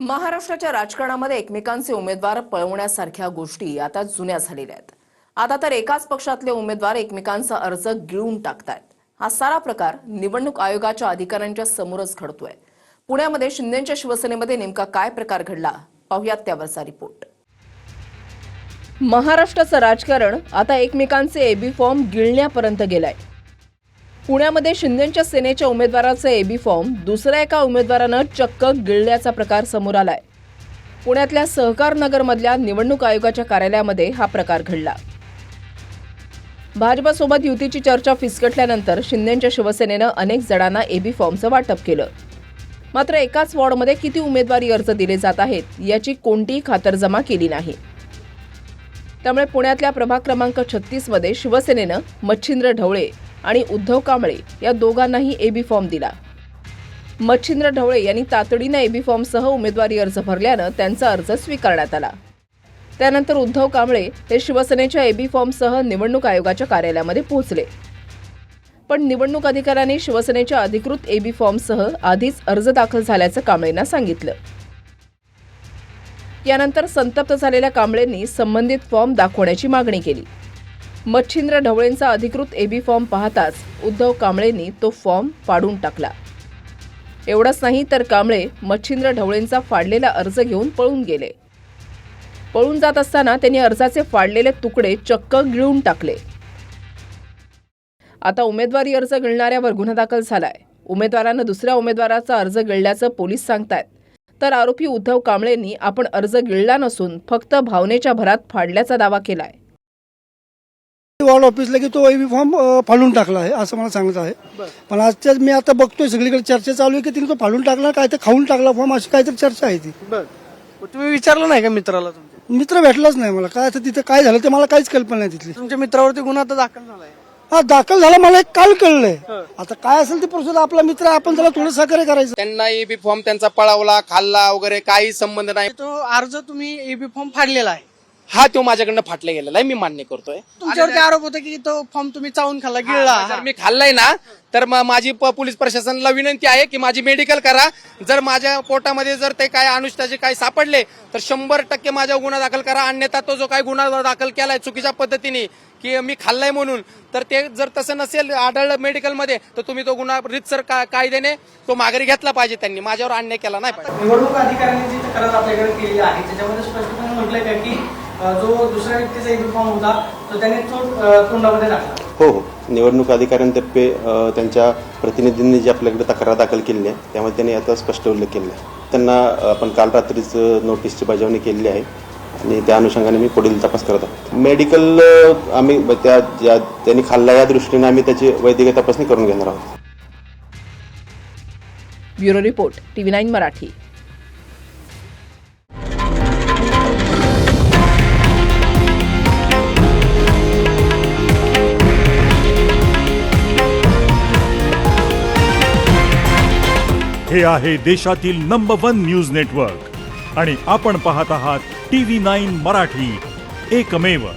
महाराष्ट्राच्या राजकारणामध्ये एकमेकांचे उमेदवार पळवण्यासारख्या गोष्टी आता जुन्या झालेल्या आहेत। आता तर एकाच पक्षातले उमेदवार एकमेकांचा अर्ज गिळून टाकतायत। हा सारा प्रकार निवडणूक आयोगाच्या अधिकाऱ्यांच्या समोरच घडतोय। पुण्यामध्ये शिंदेच्या शिवसेनेमध्ये नेमका काय प्रकार घडला पाहूयात त्यावरचा रिपोर्ट। महाराष्ट्राचं राजकारण आता एकमेकांचे एबी फॉर्म गिळण्यापर्यंत गेलाय। पुण्यामध्ये शिंदेच्या सेनेच्या उमेदवाराचे एबी फॉर्म दुसऱ्या एका उमेदवारानं चक्क गिळल्याचा प्रकार समोर आलाय। पुण्यातल्या सहकार नगरमधल्या निवडणूक आयोगाच्या कार्यालयामध्ये हा प्रकार घडला। भाजपसोबत युतीची चर्चा फिसकटल्यानंतर शिंदेच्या शिवसेनेनं अनेक जणांना एबी फॉर्मचं वाटप केलं। मात्र एकाच वॉर्डमध्ये किती उमेदवारी अर्ज दिले जात आहेत याची कोणतीही खातरजमा केली नाही। त्यामुळे पुण्यातल्या प्रभाग क्रमांक 36 मध्ये शिवसेनेनं मच्छिंद्र ढवळे आणि उद्धव कांबळे या दोघांनाही एबी फॉर्म दिला। मच्छिंद्र ढवळे यांनी तातडीनं एबी फॉर्मसह उमेदवारी अर्ज भरल्यानं त्यांचा अर्ज स्वीकारण्यात आला। त्यानंतर उद्धव कांबळे हे शिवसेनेच्या एबी फॉर्मसह निवडणूक आयोगाच्या कार्यालयामध्ये पोहोचले। पण निवडणूक अधिकाऱ्यांनी शिवसेनेच्या अधिकृत एबी फॉर्मसह आधीच अर्ज दाखल झाल्याचं कांबळेंना सांगितलं। यानंतर संतप्त झालेल्या कांबळेंनी संबंधित फॉर्म दाखवण्याची मागणी केली। मच्छिंद्र ढवळेंचा अधिकृत एबी फॉर्म पाहताच उद्धव कांबळेंनी तो फॉर्म फाडून टाकला। एवढंच नाही तर कांबळे मच्छिंद्र ढवळेंचा फाडलेला अर्ज घेऊन पळून गेले। पळून जात असताना त्यांनी अर्जाचे फाडलेले तुकडे चक्क गिळून टाकले। आता उमेदवारी अर्ज गिळणाऱ्यावर गुन्हा दाखल झालाय। उमेदवारानं दुसऱ्या उमेदवाराचा अर्ज गिळल्याचं पोलीस सांगतायत। तर आरोपी उद्धव कांबळेंनी आपण अर्ज गिळला नसून फक्त भावनेच्या भरात फाडल्याचा दावा केलाय। वॉर्ड ऑफिसला की तो एबी फॉर्म फाडून टाकला आहे असं मला सांगत आहे। पण आजच्या मी आता बघतोय सगळीकडे चर्चा चालू आहे की तिने तो फाडून टाकला, काय तर खाऊन टाकला फॉर्म, अशी काहीतरी चर्चा आहे ती। तुम्ही विचारलं नाही का मित्राला? तुमच्या मित्र भेटलाच नाही मला, काय तिथे काय झालं ते मला काहीच कल्पना नाही तिथली। तुमच्या मित्रावरती गुन्हा तर दाखल झालाय? हा दाखल झाला, मला एक काल कळलंय। आता काय असेल ते प्रोसेस, आपला मित्र आपण त्याला थोडं सहकार्य करायचं। त्यांना एबी फॉर्म त्यांचा पळावला खाल्ला वगैरे काही संबंध नाही। तो अर्ज तुम्ही एबी फॉर्म फाडलेला आहे? हा तो माझ्याकडनं फाटला गेलेला आहे, मी मान्य करतोय। तुमच्यावरती आरोप होता की तो फॉर्म तुम्ही चावून खाल्ला, गिळला। जर मी खाल्लाय ना तर माझी पोलीस प्रशासनाला विनंती आहे की माझी मेडिकल करा। जर माझ्या पोटामध्ये जर ते काय अनुष्ठाचे काय सापडले तर 100% माझ्या गुन्हा दाखल करा। अन्यथा तो जो काय गुन्हा दाखल केलाय चुकीच्या पद्धतीने की मी खाल्लाय म्हणून, तर ते जर तसं नसेल आढळलं मेडिकलमध्ये तर तुम्ही तो गुन्हा रितसर कायद्याने तो माघारी घेतला पाहिजे। त्यांनी माझ्यावर अन्याय केला नाही पाहिजे। निवडणूक अधिकाऱ्यांनी जी तक्रार आपल्याकडे केली आहे त्याच्यामध्ये स्पष्टपणे म्हटलंय का की जो दुसऱ्या व्यक्तीचा एबी फॉर्म होता तो त्याने तोंडामध्ये टाकला? हो, निवडणूक अधिकाऱ्यांतर्फे त्यांच्या प्रतिनिधींनी जी आपल्याकडे तक्रार दाखल केली आहे त्यामध्ये त्यांनी आता स्पष्ट उल्लेख केला आहे। त्यांना आपण काल रात्रीच नोटीसची बजावणी केलेली आहे आणि त्या अनुषंगाने मी पुढील तपास करत आहोत। मेडिकल आम्ही त्यांनी खाल्ला या दृष्टीने आम्ही त्याची वैद्यकीय तपासणी करून घेणार आहोत। Bureau report, TV9 Marathi. हे आहे देशातील नंबर 1 न्यूज नेटवर्क आणि आपण पाहत आहात TV9 मराठी, एकमेव।